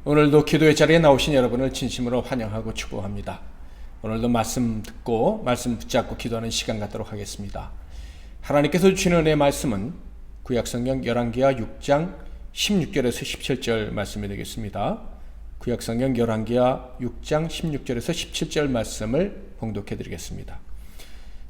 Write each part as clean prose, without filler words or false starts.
오늘도 기도의 자리에 나오신 여러분을 진심으로 환영하고 축복합니다. 오늘도 말씀 듣고 말씀 붙잡고 기도하는 시간 갖도록 하겠습니다. 하나님께서 주시는 은혜의 말씀은 구약성경 열왕기하 6장 16절에서 17절 말씀이 되겠습니다. 구약성경 열왕기하 6장 16절에서 17절 말씀을 봉독해 드리겠습니다.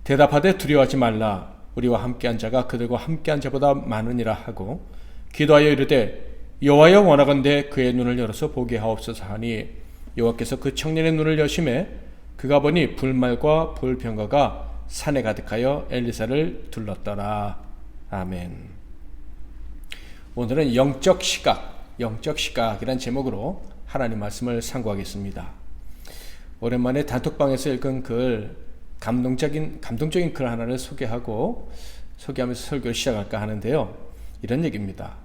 대답하되 두려워하지 말라. 우리와 함께한 자가 그들과 함께한 자보다 많으니라 하고 기도하여 이르되 여호와여 원하건대 그의 눈을 열어서 보게 하옵소서 하니 여호와께서 그 청년의 눈을 여심해 그가 보니 불말과 불병거가 산에 가득하여 엘리사를 둘렀더라. 아멘. 오늘은 영적 시각이란 제목으로 하나님 말씀을 상고하겠습니다. 오랜만에 단톡방에서 읽은 글, 감동적인 글 하나를 소개하면서 설교를 시작할까 하는데요. 이런 얘기입니다.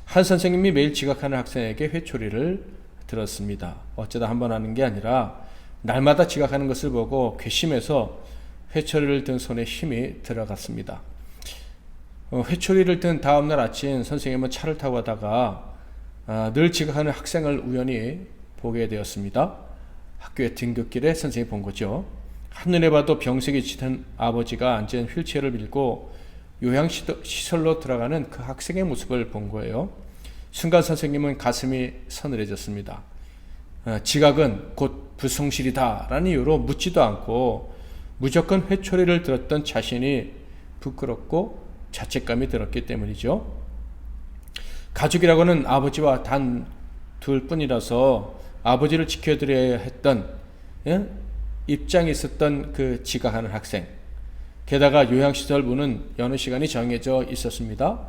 한 선생님이 매일 지각하는 학생에게 회초리를 들었습니다. 어쩌다 한번 하는 게 아니라 날마다 지각하는 것을 보고 괘씸해서 회초리를 든 손에 힘이 들어갔습니다. 회초리를 든 다음날 아침 선생님은 차를 타고 가다가 늘 지각하는 학생을 우연히 보게 되었습니다. 학교의 등굣길에 선생님이 본 거죠. 한눈에 봐도 병색이 짙은 아버지가 앉은 휠체어를 밀고 요양시설로 들어가는 그 학생의 모습을 본 거예요. 순간 선생님은 가슴이 서늘해졌습니다. 지각은 곧 불성실이다 라는 이유로 묻지도 않고 무조건 회초리를 들었던 자신이 부끄럽고 자책감이 들었기 때문이죠. 가족이라고는 아버지와 단 둘뿐이라서 아버지를 지켜드려야 했던 입장이 있었던 그 지각하는 학생, 게다가 요양시설 문은 여는 시간이 정해져 있었습니다.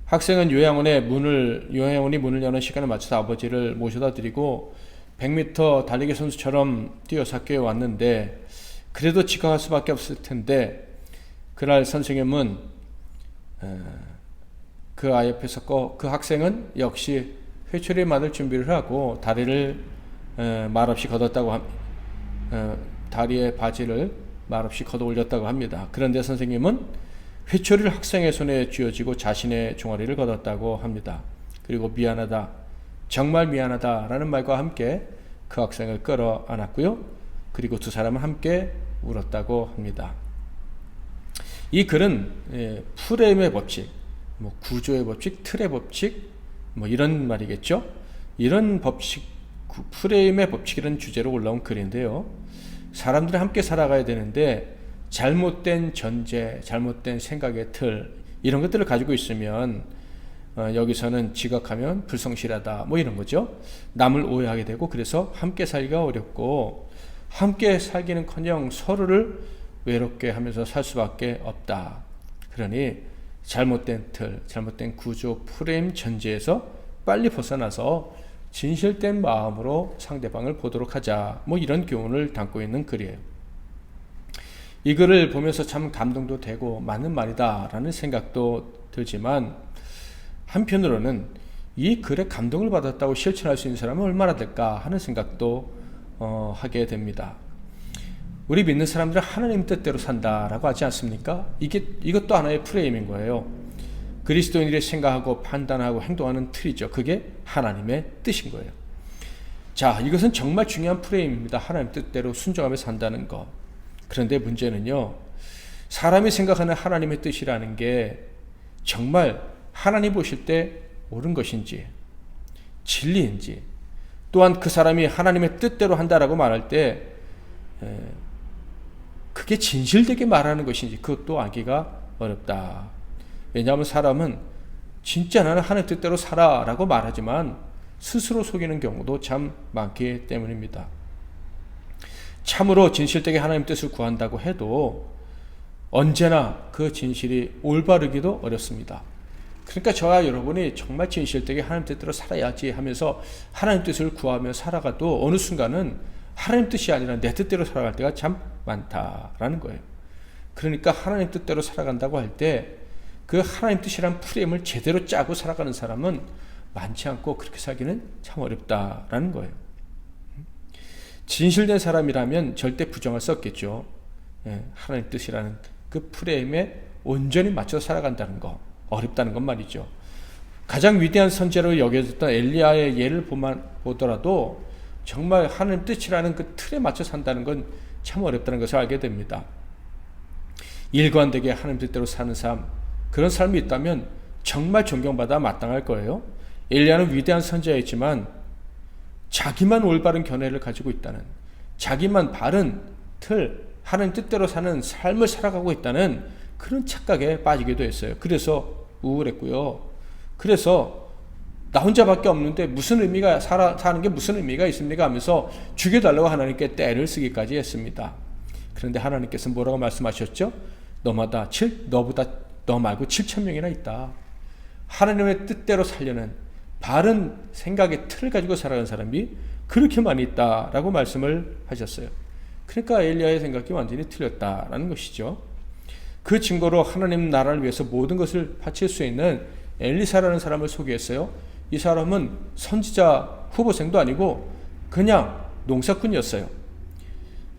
학생은 요양원이 문을 여는 시간에 맞춰서 아버지를 모셔다 드리고 100m 달리기 선수처럼 뛰어서 학교에 왔는데 그래도 지각할 수밖에 없을 텐데 그날 선생님은 그 아이 옆에 섰고 그 학생은 역시 회초리에 맞을 준비를 하고 다리를 말없이 걷었다고 다리에 바지를 말없이 걷어 올렸다고 합니다. 그런데 선생님은 회초리를 학생의 손에 쥐어쥐고 자신의 종아리를 걷었다고 합니다. 그리고 미안하다, 정말 미안하다 라는 말과 함께 그 학생을 끌어안았고요. 그리고 두 사람은 함께 울었다고 합니다. 이 글은 프레임의 법칙, 구조의 법칙, 틀의 법칙, 이런 말이겠죠. 이런 법칙, 프레임의 법칙이라는 주제로 올라온 글인데요. 사람들이 함께 살아가야 되는데 잘못된 전제, 잘못된 생각의 틀 이런 것들을 가지고 있으면 여기서는 지각하면 불성실하다 이런 거죠. 남을 오해하게 되고 그래서 함께 살기가 어렵고 함께 살기는커녕 서로를 외롭게 하면서 살 수밖에 없다. 그러니 잘못된 틀, 잘못된 구조, 프레임 전제에서 빨리 벗어나서 진실된 마음으로 상대방을 보도록 하자. 이런 교훈을 담고 있는 글이에요. 이 글을 보면서 참 감동도 되고 맞는 말이다 라는 생각도 들지만 한편으로는 이 글에 감동을 받았다고 실천할 수 있는 사람은 얼마나 될까 하는 생각도 하게 됩니다. 우리 믿는 사람들은 하나님 뜻대로 산다라고 하지 않습니까? 이것도 하나의 프레임인 거예요. 그리스도인들이 생각하고 판단하고 행동하는 틀이죠. 그게 하나님의 뜻인 거예요. 자, 이것은 정말 중요한 프레임입니다. 하나님 뜻대로 순종하며 산다는 것. 그런데 문제는요, 사람이 생각하는 하나님의 뜻이라는 게 정말 하나님 보실 때 옳은 것인지 진리인지, 또한 그 사람이 하나님의 뜻대로 한다라고 말할 때 그게 진실되게 말하는 것인지 그것도 알기가 어렵다. 왜냐하면 사람은 진짜 나는 하나님 뜻대로 살아 라고 말하지만 스스로 속이는 경우도 참 많기 때문입니다. 참으로 진실되게 하나님 뜻을 구한다고 해도 언제나 그 진실이 올바르기도 어렵습니다. 그러니까 저와 여러분이 정말 진실되게 하나님 뜻대로 살아야지 하면서 하나님 뜻을 구하며 살아가도 어느 순간은 하나님 뜻이 아니라 내 뜻대로 살아갈 때가 참 많다라는 거예요. 그러니까 하나님 뜻대로 살아간다고 할 때 그 하나님 뜻이란 프레임을 제대로 짜고 살아가는 사람은 많지 않고 그렇게 살기는 참 어렵다라는 거예요. 진실된 사람이라면 절대 부정할 수 없겠죠. 하나님 뜻이라는 그 프레임에 온전히 맞춰 살아간다는 거 어렵다는 건 말이죠. 가장 위대한 선지자로 여겨졌던 엘리야의 예를 보더라도 정말 하나님 뜻이라는 그 틀에 맞춰 산다는 건 참 어렵다는 것을 알게 됩니다. 일관되게 하나님 뜻대로 사는 삶, 그런 삶이 있다면 정말 존경받아 마땅할 거예요. 엘리야는 위대한 선지자였지만 자기만 올바른 견해를 가지고 있다는, 자기만 바른 틀, 하나님 뜻대로 사는 삶을 살아가고 있다는 그런 착각에 빠지기도 했어요. 그래서 우울했고요. 그래서 나 혼자밖에 없는데 무슨 의미가 사는 게 무슨 의미가 있습니까 하면서 죽여달라고 하나님께 떼를 쓰기까지 했습니다. 그런데 하나님께서 뭐라고 말씀하셨죠? 너 말고 7,000명이나 있다. 하나님의 뜻대로 살려는 바른 생각의 틀을 가지고 살아가는 사람이 그렇게 많이 있다라고 말씀을 하셨어요. 그러니까 엘리야의 생각이 완전히 틀렸다라는 것이죠. 그 증거로 하나님 나라를 위해서 모든 것을 바칠 수 있는 엘리사라는 사람을 소개했어요. 이 사람은 선지자 후보생도 아니고 그냥 농사꾼이었어요.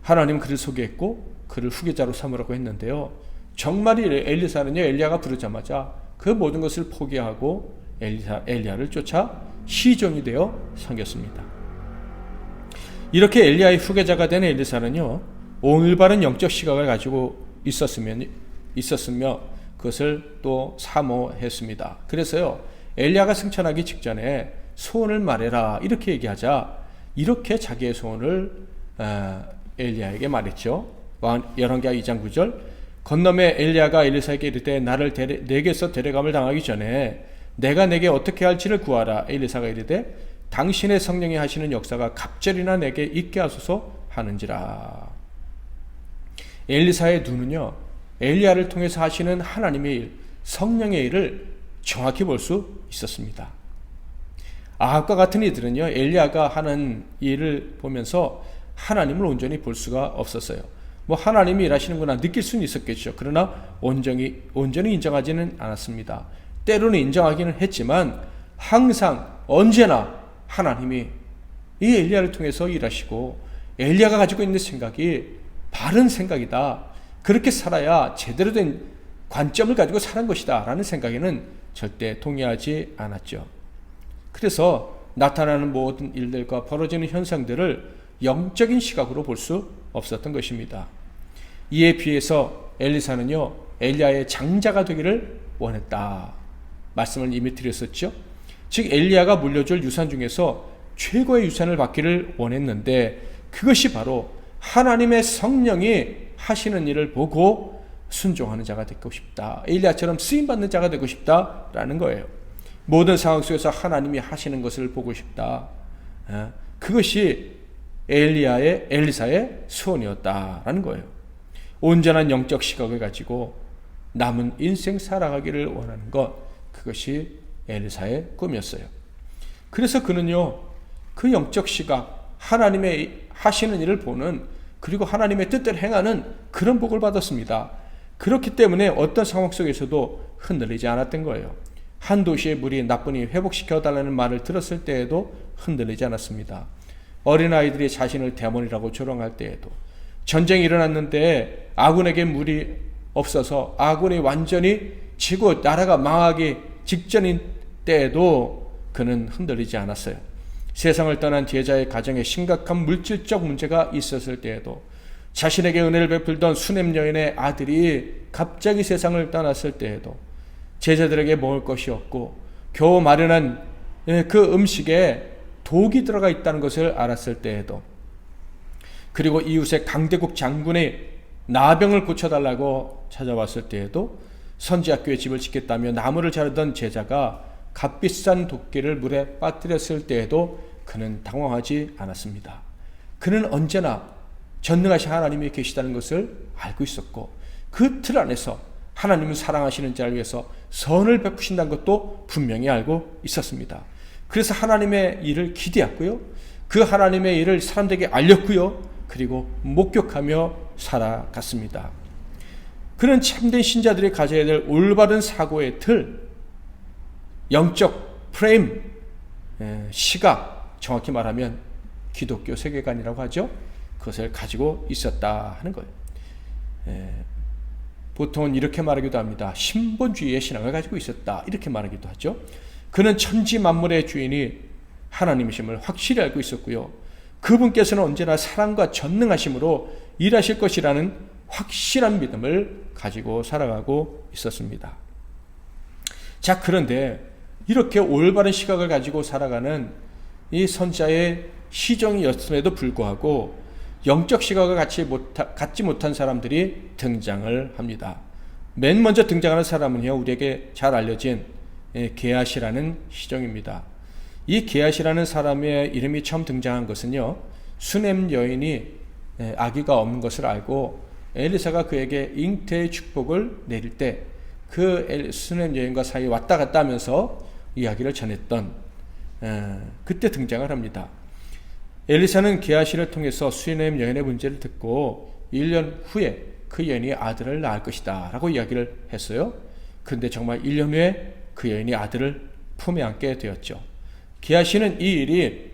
하나님은 그를 소개했고 그를 후계자로 삼으라고 했는데요. 정말 엘리사는요, 엘리야가 부르자마자 그 모든 것을 포기하고 엘리야를 쫓아 시종이 되어 섬겼습니다. 이렇게 엘리야의 후계자가 된 엘리사는요, 올바른 영적 시각을 가지고 있었으며 그것을 또 사모했습니다. 그래서요, 엘리야가 승천하기 직전에 소원을 말해라 이렇게 얘기하자 이렇게 자기의 소원을 엘리야에게 말했죠. 열왕기하 2장 9절, 건너매 엘리야가 엘리사에게 이르되 나를 내게서 데려감을 당하기 전에 내가 내게 어떻게 할지를 구하라. 엘리사가 이르되 당신의 성령이 하시는 역사가 갑절이나 내게 있게 하소서 하는지라. 엘리사의 눈은요, 엘리야를 통해서 하시는 하나님의 일, 성령의 일을 정확히 볼 수 있었습니다. 아합과 같은 이들은요, 엘리야가 하는 일을 보면서 하나님을 온전히 볼 수가 없었어요. 하나님이 일하시는구나 느낄 수는 있었겠죠. 그러나 온전히 인정하지는 않았습니다. 때로는 인정하기는 했지만 항상 언제나 하나님이 이 엘리야를 통해서 일하시고 엘리야가 가지고 있는 생각이 바른 생각이다. 그렇게 살아야 제대로 된 관점을 가지고 사는 것이다 라는 생각에는 절대 동의하지 않았죠. 그래서 나타나는 모든 일들과 벌어지는 현상들을 영적인 시각으로 볼 수 없었던 것입니다. 이에 비해서 엘리사는요, 엘리야의 장자가 되기를 원했다. 말씀을 이미 드렸었죠. 즉 엘리야가 물려줄 유산 중에서 최고의 유산을 받기를 원했는데 그것이 바로 하나님의 성령이 하시는 일을 보고 순종하는 자가 되고 싶다. 엘리야처럼 쓰임받는 자가 되고 싶다라는 거예요. 모든 상황 속에서 하나님이 하시는 것을 보고 싶다. 그것이 엘리사의 소원이었다라는 거예요. 온전한 영적 시각을 가지고 남은 인생 살아가기를 원하는 것, 그것이 엘리사의 꿈이었어요. 그래서 그는요, 그 영적 시각, 하나님의 하시는 일을 보는, 그리고 하나님의 뜻대로 행하는 그런 복을 받았습니다. 그렇기 때문에 어떤 상황 속에서도 흔들리지 않았던 거예요. 한 도시의 물이 나쁘니 회복시켜달라는 말을 들었을 때에도 흔들리지 않았습니다. 어린아이들이 자신을 데몬이라고 조롱할 때에도, 전쟁이 일어났는데 아군에게 물이 없어서 아군이 완전히 지고 나라가 망하기 직전인 때에도 그는 흔들리지 않았어요. 세상을 떠난 제자의 가정에 심각한 물질적 문제가 있었을 때에도, 자신에게 은혜를 베풀던 수냄 여인의 아들이 갑자기 세상을 떠났을 때에도, 제자들에게 먹을 것이 없고 겨우 마련한 그 음식에 독이 들어가 있다는 것을 알았을 때에도, 그리고 이웃의 강대국 장군의 나병을 고쳐달라고 찾아왔을 때에도, 선지학교에 집을 짓겠다며 나무를 자르던 제자가 값비싼 도끼를 물에 빠뜨렸을 때에도 그는 당황하지 않았습니다. 그는 언제나 전능하신 하나님이 계시다는 것을 알고 있었고, 그 틀 안에서 하나님은 사랑하시는 자를 위해서 선을 베푸신다는 것도 분명히 알고 있었습니다. 그래서 하나님의 일을 기대했고요, 그 하나님의 일을 사람들에게 알렸고요, 그리고 목격하며 살아갔습니다. 그는 참된 신자들이 가져야 될 올바른 사고의 틀, 영적 프레임, 시각, 정확히 말하면 기독교 세계관이라고 하죠. 그것을 가지고 있었다 하는 거예요. 보통은 이렇게 말하기도 합니다. 신본주의의 신앙을 가지고 있었다, 이렇게 말하기도 하죠. 그는 천지 만물의 주인이 하나님이심을 확실히 알고 있었고요. 그분께서는 언제나 사랑과 전능하심으로 일하실 것이라는 확실한 믿음을 가지고 살아가고 있었습니다. 자, 그런데 이렇게 올바른 시각을 가지고 살아가는 이 선지자의 시종이었음에도 불구하고 영적 시각을 갖지 못한 사람들이 등장을 합니다. 맨 먼저 등장하는 사람은요, 우리에게 잘 알려진 게하시라는 시종입니다. 이 게하시라는 사람의 이름이 처음 등장한 것은요, 수넴 여인이 아기가 없는 것을 알고 엘리사가 그에게 잉태의 축복을 내릴 때 그 수넴 여인과 사이에 왔다 갔다 하면서 이야기를 전했던 그때 등장을 합니다. 엘리사는 게하시를 통해서 수넴 여인의 문제를 듣고 1년 후에 그 여인이 아들을 낳을 것이다 라고 이야기를 했어요. 그런데 정말 1년 후에 그 여인이 아들을 품에 안게 되었죠. 게하시는 이 일이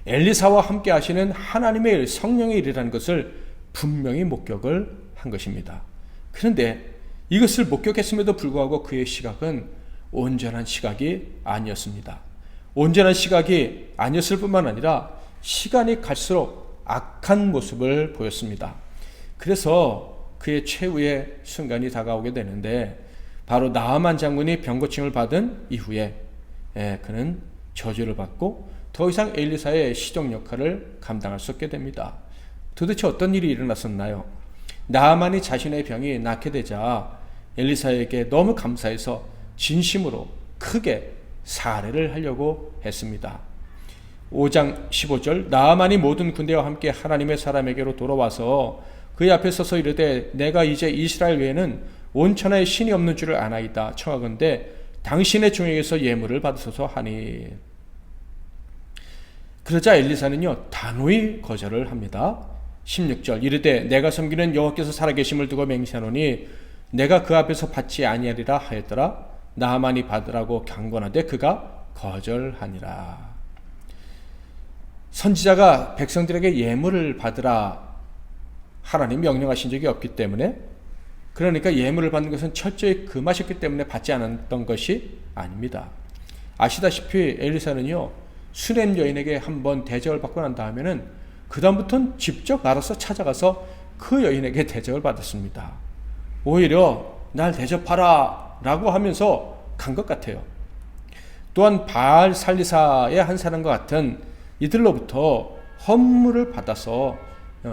엘리사와 함께 하시는 하나님의 일, 성령의 일이라는 것을 분명히 목격을 한 것입니다. 그런데 이것을 목격했음에도 불구하고 그의 시각은 온전한 시각이 아니었습니다. 온전한 시각이 아니었을 뿐만 아니라 시간이 갈수록 악한 모습을 보였습니다. 그래서 그의 최후의 순간이 다가오게 되는데 바로 나아만 장군이 병고침을 받은 이후에 그는 저주를 받고 더 이상 엘리사의 시종 역할을 감당할 수 없게 됩니다. 도대체 어떤 일이 일어났었나요? 나아만이 자신의 병이 낫게 되자 엘리사에게 너무 감사해서 진심으로 크게 사례를 하려고 했습니다. 5장 15절 나아만이 모든 군대와 함께 하나님의 사람에게로 돌아와서 그의 앞에 서서 이르되 내가 이제 이스라엘 외에는 온 천하에 신이 없는 줄을 아나이다. 청하건대 당신의 종에게서 예물을 받으소서 하니. 그러자 엘리사는요 단호히 거절을 합니다. 16절 이르되 내가 섬기는 여호와께서 살아계심을 두고 맹세하노니 내가 그 앞에서 받지 아니하리라 하였더라. 나아만이 받으라고 강권하되 그가 거절하니라. 선지자가 백성들에게 예물을 받으라 하나님 명령하신 적이 없기 때문에, 그러니까 예물을 받는 것은 철저히 금하셨기 때문에 받지 않았던 것이 아닙니다. 아시다시피 엘리사는요 수넴 여인에게 한번 대접을 받고 난 다음에는 그 다음부터는 직접 알아서 찾아가서 그 여인에게 대접을 받았습니다. 오히려 날 대접하라 라고 하면서 간 것 같아요. 또한 바알 살리사의 한 사람과 같은 이들로부터 헌물을 받아서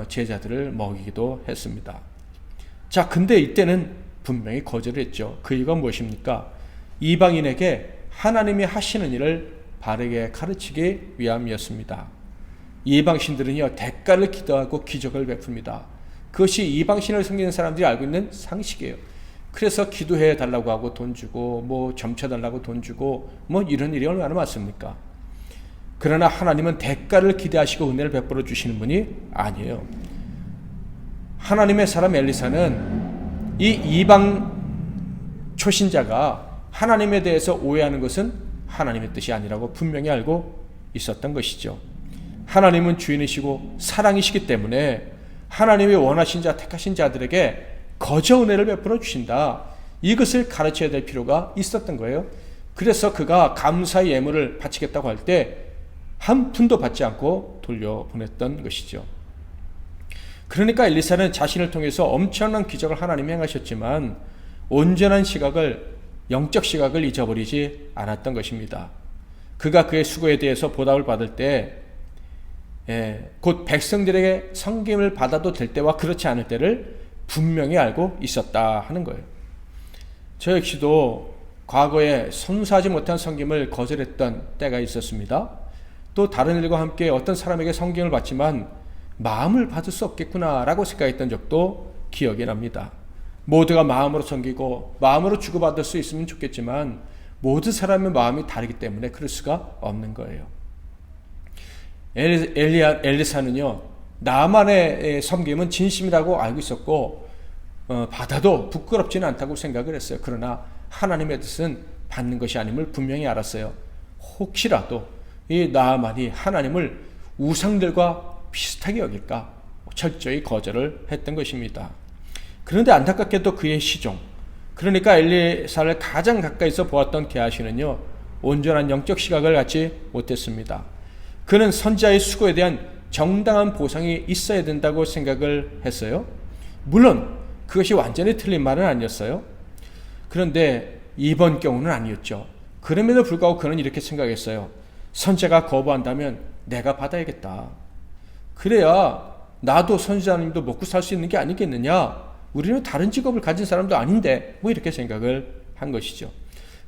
제자들을 먹이기도 했습니다. 자, 근데 이때는 분명히 거절을 했죠. 그 이유가 무엇입니까? 이방인에게 하나님이 하시는 일을 바르게 가르치기 위함이었습니다. 이방신들은요 대가를 기도하고 기적을 베풉니다. 그것이 이방신을 섬기는 사람들이 알고 있는 상식이에요. 그래서 기도해 달라고 하고 돈 주고 뭐 점쳐 달라고 돈 주고 뭐 이런 일이 얼마나 많습니까? 그러나 하나님은 대가를 기대하시고 은혜를 베풀어 주시는 분이 아니에요. 하나님의 사람 엘리사는 이 이방 초신자가 하나님에 대해서 오해하는 것은 하나님의 뜻이 아니라고 분명히 알고 있었던 것이죠. 하나님은 주인이시고 사랑이시기 때문에 하나님이 원하신 자, 택하신 자들에게 거저 은혜를 베풀어 주신다. 이것을 가르쳐야 될 필요가 있었던 거예요. 그래서 그가 감사의 예물을 바치겠다고 할 때 한 푼도 받지 않고 돌려보냈던 것이죠. 그러니까 엘리사는 자신을 통해서 엄청난 기적을 하나님이 행하셨지만 온전한 시각을, 영적 시각을 잊어버리지 않았던 것입니다. 그가 그의 수고에 대해서 보답을 받을 때 곧 백성들에게 섬김을 받아도 될 때와 그렇지 않을 때를 분명히 알고 있었다 하는 거예요. 저 역시도 과거에 순수하지 못한 섬김을 거절했던 때가 있었습니다. 또 다른 일과 함께 어떤 사람에게 섬김을 받지만 마음을 받을 수 없겠구나라고 생각했던 적도 기억이 납니다. 모두가 마음으로 섬기고 마음으로 주고받을 수 있으면 좋겠지만 모든 사람의 마음이 다르기 때문에 그럴 수가 없는 거예요. 엘리사는요 나만의 섬김은 진심이라고 알고 있었고 받아도 부끄럽지는 않다고 생각을 했어요. 그러나 하나님의 뜻은 받는 것이 아님을 분명히 알았어요. 혹시라도 이 나만이 하나님을 우상들과 비슷하게 여길까 철저히 거절을 했던 것입니다. 그런데 안타깝게도 그의 시종, 그러니까 엘리사를 가장 가까이서 보았던 게하시는요 온전한 영적 시각을 갖지 못했습니다. 그는 선지자의 수고에 대한 정당한 보상이 있어야 된다고 생각을 했어요. 물론 그것이 완전히 틀린 말은 아니었어요. 그런데 이번 경우는 아니었죠. 그럼에도 불구하고 그는 이렇게 생각했어요. 선지자가 거부한다면 내가 받아야겠다. 그래야 나도 선지자님도 먹고 살 수 있는 게 아니겠느냐. 우리는 다른 직업을 가진 사람도 아닌데 뭐 이렇게 생각을 한 것이죠.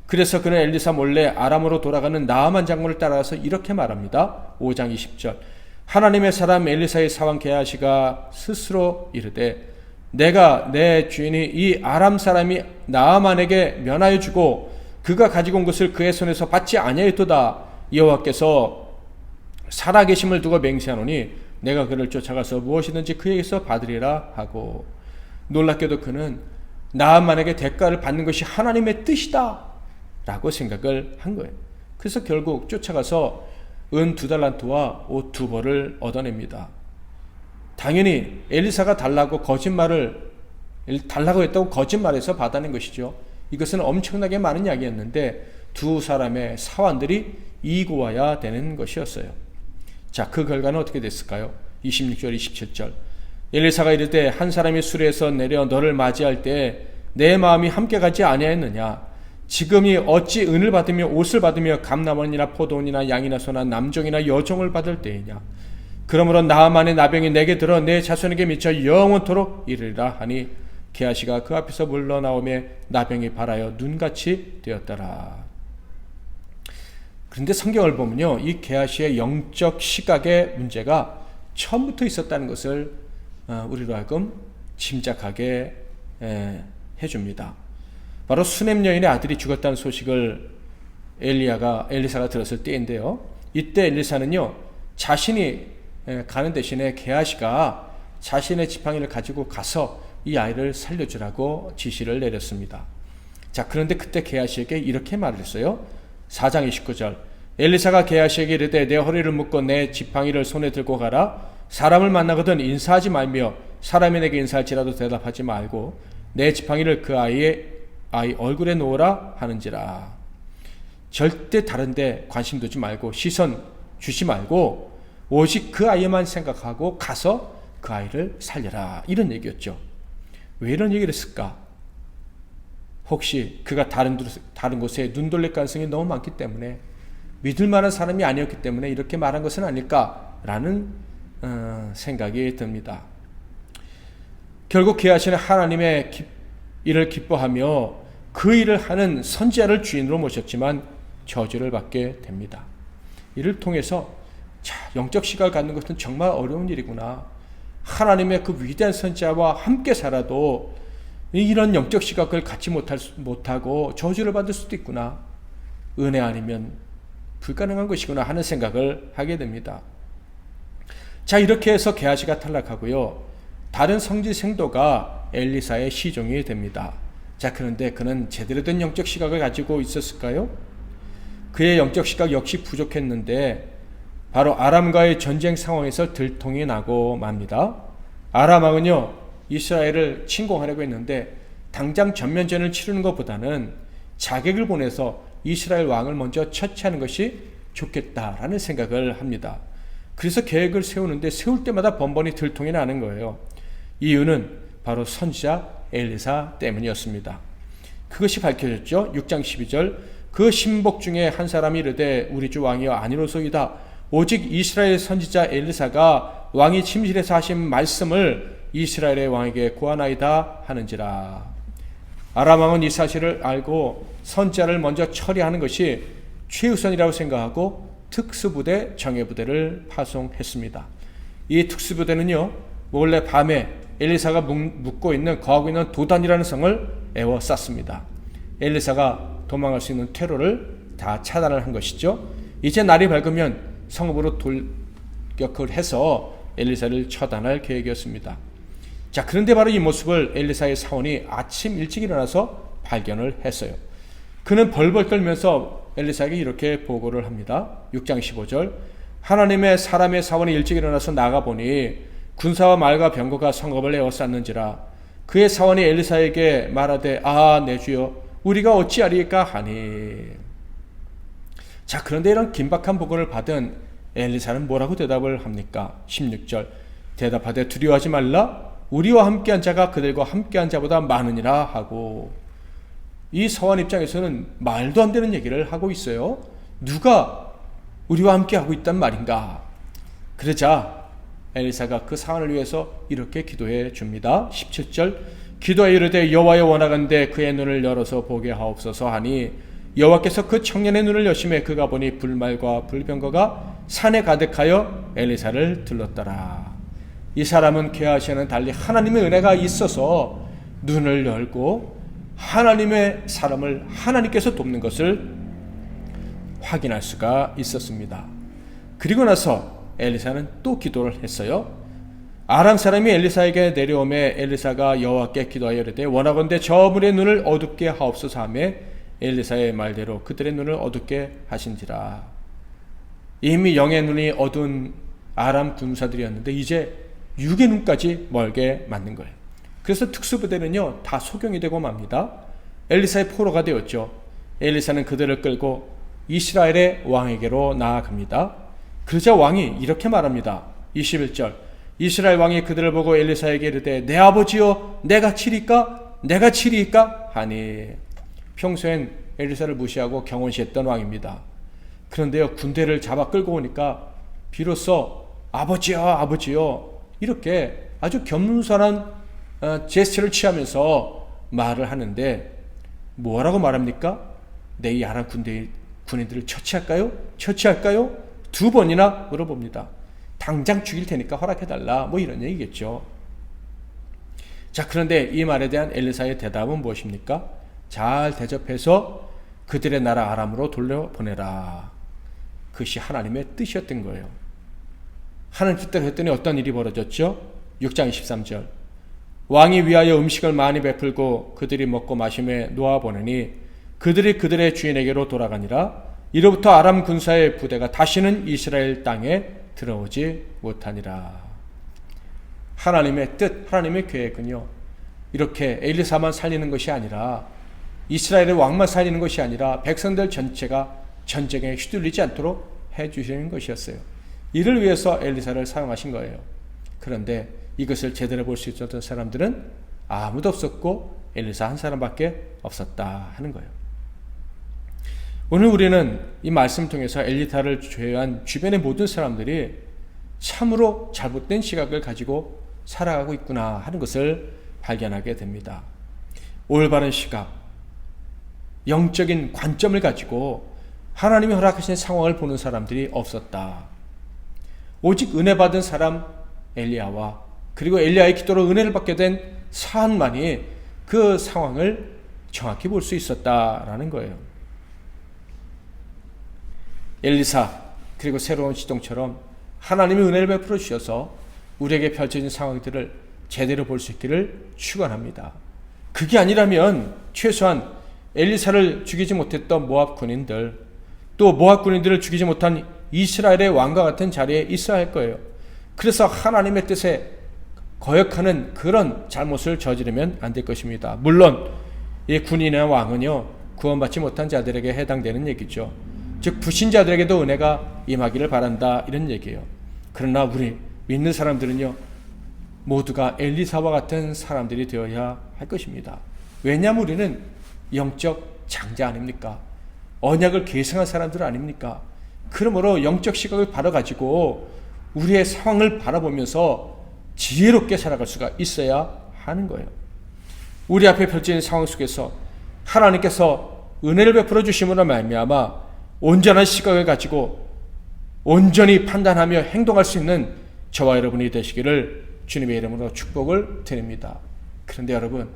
그래서 그는 엘리사 몰래 아람으로 돌아가는 나아만 장군을 따라가서 이렇게 말합니다. 5장 20절. 하나님의 사람 엘리사의 사원 게하시가 스스로 이르되 내가 내 주인이 이 아람 사람이 나아만에게 면하여 주고 그가 가지고 온 것을 그의 손에서 받지 아니하였도다. 여호와께서 살아계심을 두고 맹세하노니 내가 그를 쫓아가서 무엇이든지 그에게서 받으리라 하고, 놀랍게도 그는 나아만에게 대가를 받는 것이 하나님의 뜻이다 라고 생각을 한 거예요. 그래서 결국 쫓아가서 은 2달란트와 옷 2벌을 얻어냅니다. 당연히 엘리사가 달라고 했다고 거짓말해서 받아낸 것이죠. 이것은 엄청나게 많은 양이었는데 두 사람의 사환들이 이고 와야 되는 것이었어요. 자, 그 결과는 어떻게 됐을까요? 26절 27절. 엘리사가 이르되 한 사람이 수레에서 내려 너를 맞이할 때 내 마음이 함께 가지 아니하였느냐. 지금이 어찌 은을 받으며 옷을 받으며 감나원이나 포도원이나 양이나 소나 남종이나 여종을 받을 때이냐. 그러므로 나아만의 나병이 내게 들어 내 자손에게 미쳐 영원토록 이르리라 하니 게하시가 그 앞에서 물러나오며 나병이 발하여 눈같이 되었더라. 그런데 성경을 보면요, 이 게하시의 영적 시각의 문제가 처음부터 있었다는 것을 우리로 하여금 짐작하게 해줍니다. 바로 수넴 여인의 아들이 죽었다는 소식을 엘리사가 들었을 때인데요. 이때 엘리사는요, 자신이 가는 대신에 게하시가 자신의 지팡이를 가지고 가서 이 아이를 살려주라고 지시를 내렸습니다. 자, 그런데 그때 게하시에게 이렇게 말을 했어요. 4장 29절. 엘리사가 게하시에게 이르되 내 허리를 묶고 내 지팡이를 손에 들고 가라. 사람을 만나거든 인사하지 말며 사람이 내게 인사할지라도 대답하지 말고 내 지팡이를 그 아이 얼굴에 놓으라 하는지라. 절대 다른 데 관심 두지 말고 시선 주지 말고 오직 그 아이만 생각하고 가서 그 아이를 살려라. 이런 얘기였죠. 왜 이런 얘기를 했을까? 혹시 그가 다른 곳에 눈 돌릴 가능성이 너무 많기 때문에, 믿을 만한 사람이 아니었기 때문에 이렇게 말한 것은 아닐까라는 생각이 듭니다. 결국 게하시는 하나님의 일을 기뻐하며 그 일을 하는 선지자를 주인으로 모셨지만 저주를 받게 됩니다. 이를 통해서 영적 시각을 갖는 것은 정말 어려운 일이구나. 하나님의 그 위대한 선지자와 함께 살아도 이런 영적 시각을 갖지 못하고 저주를 받을 수도 있구나. 은혜 아니면 불가능한 것이구나 하는 생각을 하게 됩니다. 자, 이렇게 해서 게하시가 탈락하고요. 다른 성지 생도가 엘리사의 시종이 됩니다. 자, 그런데 그는 제대로 된 영적 시각을 가지고 있었을까요? 그의 영적 시각 역시 부족했는데 바로 아람과의 전쟁 상황에서 들통이 나고 맙니다. 아람 왕은요, 이스라엘을 침공하려고 했는데 당장 전면전을 치르는 것보다는 자객을 보내서 이스라엘 왕을 먼저 처치하는 것이 좋겠다라는 생각을 합니다. 그래서 계획을 세우는데 세울 때마다 번번이 들통이 나는 거예요. 이유는 바로 선지자 엘리사 때문이었습니다. 그것이 밝혀졌죠. 6장 12절. 그 신복 중에 한 사람이 이르되 우리 주 왕이여 아니로소이다. 오직 이스라엘 선지자 엘리사가 왕이 침실에서 하신 말씀을 이스라엘의 왕에게 고하나이다 하는지라. 아람 왕은 이 사실을 알고 선지자를 먼저 처리하는 것이 최우선이라고 생각하고 특수부대, 정예부대를 파송했습니다. 이 특수부대는요, 원래 밤에 엘리사가 거하고 있는 도단이라는 성을 에워쌌습니다. 엘리사가 도망갈 수 있는 퇴로를 다 차단을 한 것이죠. 이제 날이 밝으면 성읍으로 돌격을 해서 엘리사를 처단할 계획이었습니다. 자, 그런데 바로 이 모습을 엘리사의 사원이 아침 일찍 일어나서 발견을 했어요. 그는 벌벌 떨면서 엘리사에게 이렇게 보고를 합니다. 6장 15절. 하나님의 사람의 사원이 일찍 일어나서 나가보니 군사와 말과 병거가 성읍을 에워쌌는지라. 그의 사원이 엘리사에게 말하되 내 주여 우리가 어찌하리까 하니. 자, 그런데 이런 긴박한 보고를 받은 엘리사는 뭐라고 대답을 합니까? 16절. 대답하되 두려워하지 말라. 우리와 함께한 자가 그들과 함께한 자보다 많으니라 하고, 이 사원 입장에서는 말도 안 되는 얘기를 하고 있어요. 누가 우리와 함께하고 있단 말인가? 그러자 엘리사가 그 상황을 위해서 이렇게 기도해 줍니다. 17절. 기도하여 이르되 여호와여 원하건대 그의 눈을 열어서 보게 하옵소서 하니 여호와께서 그 청년의 눈을 여심해 그가 보니 불말과 불병거가 산에 가득하여 엘리사를 들렀더라. 이 사람은 그와 시와는 달리 하나님의 은혜가 있어서 눈을 열고 하나님의 사람을 하나님께서 돕는 것을 확인할 수가 있었습니다. 그리고 나서 엘리사는 또 기도를 했어요. 아람 사람이 엘리사에게 내려오매 엘리사가 여호와께 기도하여 이르되 원하건대 저 물의 눈을 어둡게 하옵소서 하며 엘리사의 말대로 그들의 눈을 어둡게 하신지라. 이미 영의 눈이 어두운 아람 군사들이었는데 이제 육의 눈까지 멀게 만든 거예요. 그래서 특수부대는요 다 소경이 되고 맙니다. 엘리사의 포로가 되었죠. 엘리사는 그들을 끌고 이스라엘의 왕에게로 나아갑니다. 그러자 왕이 이렇게 말합니다. 21절. 이스라엘 왕이 그들을 보고 엘리사에게 이르되 내 아버지여 내가 치리까? 내가 치리까? 하니, 평소엔 엘리사를 무시하고 경원시했던 왕입니다. 그런데요 군대를 잡아 끌고 오니까 비로소 아버지여 아버지여 이렇게 아주 겸손한 제스처를 취하면서 말을 하는데 뭐라고 말합니까? 내 이 아람 군인들을 처치할까요? 처치할까요? 2번이나 물어봅니다. 당장 죽일 테니까 허락해달라 뭐 이런 얘기겠죠. 자, 그런데 이 말에 대한 엘리사의 대답은 무엇입니까? 잘 대접해서 그들의 나라 아람으로 돌려보내라. 그것이 하나님의 뜻이었던 거예요. 하나님 뜻대로 했더니 어떤 일이 벌어졌죠? 6장 23절. 왕이 위하여 음식을 많이 베풀고 그들이 먹고 마심에 놓아보내니 그들이 그들의 주인에게로 돌아가니라. 이로부터 아람 군사의 부대가 다시는 이스라엘 땅에 들어오지 못하니라. 하나님의 뜻, 하나님의 계획은요 이렇게 엘리사만 살리는 것이 아니라 이스라엘의 왕만 살리는 것이 아니라 백성들 전체가 전쟁에 휘둘리지 않도록 해주시는 것이었어요. 이를 위해서 엘리사를 사용하신 거예요. 그런데 이것을 제대로 볼 수 있었던 사람들은 아무도 없었고 엘리사 한 사람밖에 없었다 하는 거예요. 오늘 우리는 이 말씀을 통해서 엘리사를 제외한 주변의 모든 사람들이 참으로 잘못된 시각을 가지고 살아가고 있구나 하는 것을 발견하게 됩니다. 올바른 시각, 영적인 관점을 가지고 하나님이 허락하신 상황을 보는 사람들이 없었다. 오직 은혜 받은 사람 엘리야와 그리고 엘리야의 기도로 은혜를 받게 된 사한만이 그 상황을 정확히 볼 수 있었다라는 거예요. 엘리사 그리고 새로운 시동처럼 하나님의 은혜를 베풀어 주셔서 우리에게 펼쳐진 상황들을 제대로 볼 수 있기를 축원합니다. 그게 아니라면 최소한 엘리사를 죽이지 못했던 모압 군인들, 또 모압 군인들을 죽이지 못한 이스라엘의 왕과 같은 자리에 있어야 할 거예요. 그래서 하나님의 뜻에 거역하는 그런 잘못을 저지르면 안 될 것입니다. 물론 이 군인이나 왕은요 구원받지 못한 자들에게 해당되는 얘기죠. 즉 불신자들에게도 은혜가 임하기를 바란다 이런 얘기예요. 그러나 우리 믿는 사람들은요 모두가 엘리사와 같은 사람들이 되어야 할 것입니다. 왜냐하면 우리는 영적 장자 아닙니까? 언약을 계승한 사람들 아닙니까? 그러므로 영적 시각을 바라가지고 우리의 상황을 바라보면서 지혜롭게 살아갈 수가 있어야 하는 거예요. 우리 앞에 펼쳐진 상황 속에서 하나님께서 은혜를 베풀어 주심으로 말미암아 온전한 시각을 가지고 온전히 판단하며 행동할 수 있는 저와 여러분이 되시기를 주님의 이름으로 축복을 드립니다. 그런데 여러분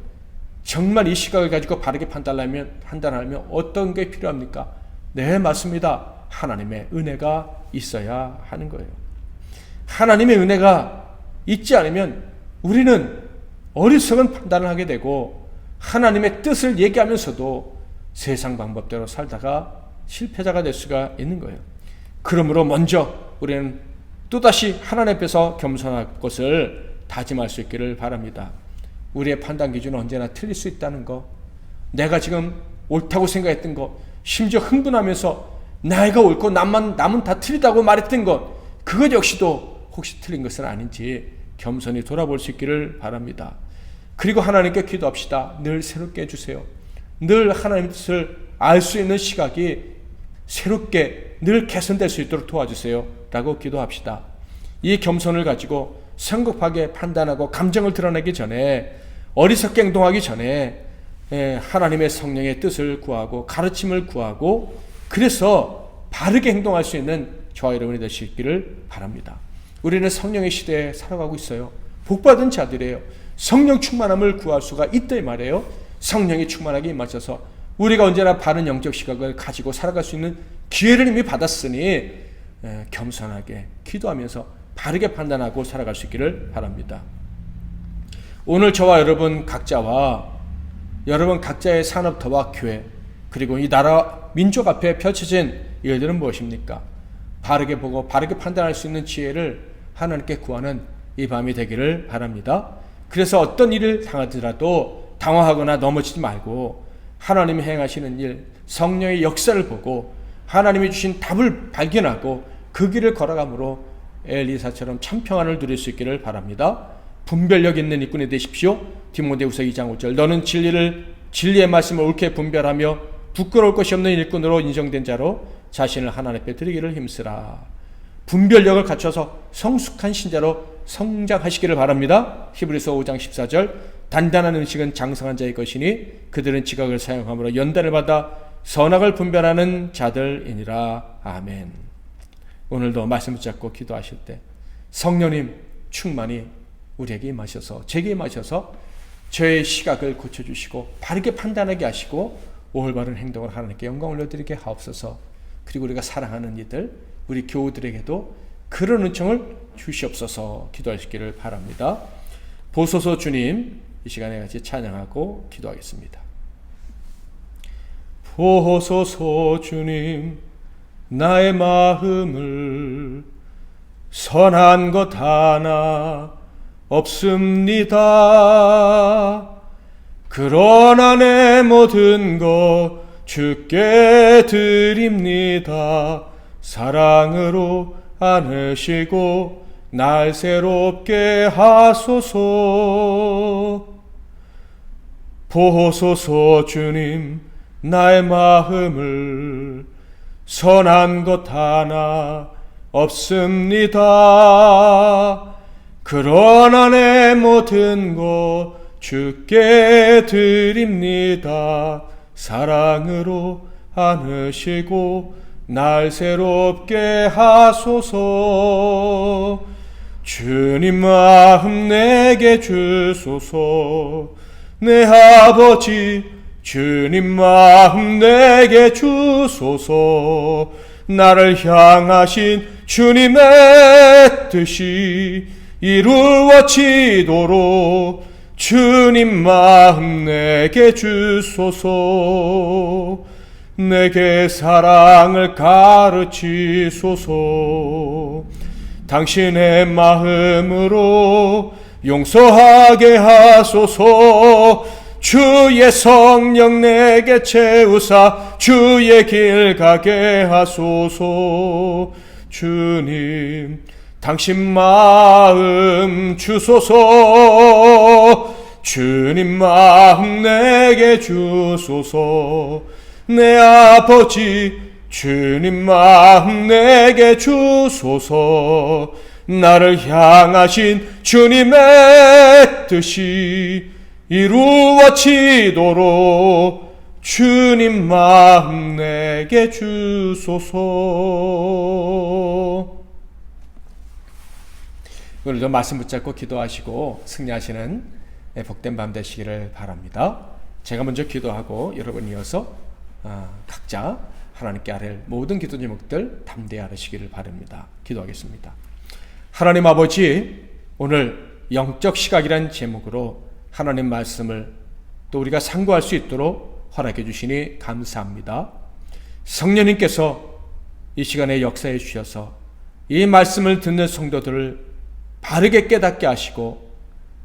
정말 이 시각을 가지고 바르게 판단하려면 어떤 게 필요합니까? 네, 맞습니다. 하나님의 은혜가 있어야 하는 거예요. 하나님의 은혜가 있지 않으면 우리는 어리석은 판단을 하게 되고 하나님의 뜻을 얘기하면서도 세상 방법대로 살다가 실패자가 될 수가 있는 거예요. 그러므로 먼저 우리는 또다시 하나님 앞에서 겸손할 것을 다짐할 수 있기를 바랍니다. 우리의 판단 기준은 언제나 틀릴 수 있다는 거, 내가 지금 옳다고 생각했던 거, 심지어 흥분하면서 내가 옳고 남은 다 틀리다고 말했던 것, 그것 역시도 혹시 틀린 것은 아닌지 겸손히 돌아볼 수 있기를 바랍니다. 그리고 하나님께 기도합시다. 늘 새롭게 해주세요. 늘 하나님 뜻을 알 수 있는 시각이 새롭게 늘 개선될 수 있도록 도와주세요 라고 기도합시다. 이 겸손을 가지고 성급하게 판단하고 감정을 드러내기 전에, 어리석게 행동하기 전에 하나님의 성령의 뜻을 구하고 가르침을 구하고, 그래서 바르게 행동할 수 있는 저와 여러분이 되시기를 바랍니다. 우리는 성령의 시대에 살아가고 있어요. 복받은 자들이에요. 성령 충만함을 구할 수가 있다 이 말이에요. 성령이 충만하게 임하셔서 우리가 언제나 바른 영적 시각을 가지고 살아갈 수 있는 기회를 이미 받았으니 겸손하게 기도하면서 바르게 판단하고 살아갈 수 있기를 바랍니다. 오늘 저와 여러분 각자와 여러분 각자의 산업터와 교회, 그리고 이 나라 민족 앞에 펼쳐진 일들은 무엇입니까? 바르게 보고 바르게 판단할 수 있는 지혜를 하나님께 구하는 이 밤이 되기를 바랍니다. 그래서 어떤 일을 당하더라도 당황하거나 넘어지지 말고 하나님이 행하시는 일, 성령의 역사를 보고 하나님이 주신 답을 발견하고 그 길을 걸어감으로 엘리사처럼 참 평안을 누릴 수 있기를 바랍니다. 분별력 있는 일꾼이 되십시오. 디모데후서 2장 5절, 너는 진리의 말씀을 옳게 분별하며 부끄러울 것이 없는 일꾼으로 인정된 자로 자신을 하나님 앞에 드리기를 힘쓰라. 분별력을 갖춰서 성숙한 신자로 성장하시기를 바랍니다. 히브리서 5장 14절, 단단한 음식은 장성한 자의 것이니 그들은 지각을 사용함으로 연단을 받아 선악을 분별하는 자들이니라. 아멘. 오늘도 말씀 붙잡고 기도하실 때 성령님 충만히 우리에게 임하셔서, 제게 임하셔서 저의 시각을 고쳐주시고 바르게 판단하게 하시고 올바른 행동을 하나님께 영광 올려드리게 하옵소서. 그리고 우리가 사랑하는 이들, 우리 교우들에게도 그런 은총을 주시옵소서 기도하시기를 바랍니다. 보소서 주님, 이 시간에 같이 찬양하고 기도하겠습니다. 보소서 주님, 나의 마음을 선한 것 하나 없습니다. 그러나 내 모든 것 주께 드립니다. 사랑으로 안으시고 날 새롭게 하소서. 보소서 주님, 나의 마음을 선한 것 하나 없습니다. 그러나 내 모든 것 주께 드립니다. 사랑으로 안으시고 날 새롭게 하소서. 주님 마음 내게 주소서. 내 아버지 주님 마음 내게 주소서. 나를 향하신 주님의 뜻이 이루어지도록 주님 마음 내게 주소서. 내게 사랑을 가르치소서. 당신의 마음으로 용서하게 하소서. 주의 성령 내게 채우사 주의 길 가게 하소서. 주님, 당신 마음 주소서. 주님 마음 내게 주소서. 내 아버지 주님 마음 내게 주소서. 나를 향하신 주님의 뜻이 이루어지도록 주님 마음 내게 주소서. 오늘도 말씀 붙잡고 기도하시고 승리하시는 복된 밤 되시기를 바랍니다. 제가 먼저 기도하고 여러분 이어서 각자 하나님께 아뢰 모든 기도 제목들 담대히 아뢰시기를 바랍니다. 기도하겠습니다. 하나님 아버지, 오늘 영적 시각이란 제목으로 하나님 말씀을 또 우리가 상고할 수 있도록 허락해 주시니 감사합니다. 성령님께서 이 시간에 역사해 주셔서 이 말씀을 듣는 성도들을 바르게 깨닫게 하시고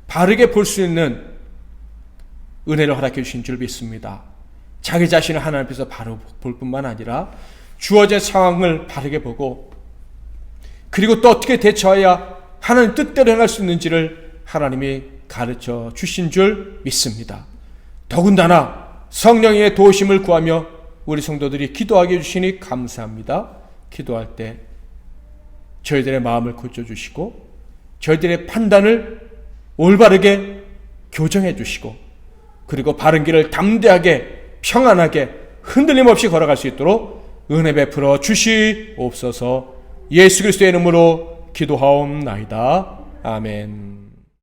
바르게 볼 수 있는 은혜를 허락해 주신 줄 믿습니다. 자기 자신을 하나님 앞에서 바로 볼 뿐만 아니라 주어진 상황을 바르게 보고 그리고 또 어떻게 대처해야 하나님 뜻대로 행할 수 있는지를 하나님이 가르쳐 주신 줄 믿습니다. 더군다나 성령의 도우심을 구하며 우리 성도들이 기도하게 해주시니 감사합니다. 기도할 때 저희들의 마음을 고쳐주시고 저희들의 판단을 올바르게 교정해 주시고 그리고 바른 길을 담대하게 평안하게 흔들림 없이 걸어갈 수 있도록 은혜 베풀어 주시옵소서. 예수 그리스도의 이름으로 기도하옵나이다. 아멘.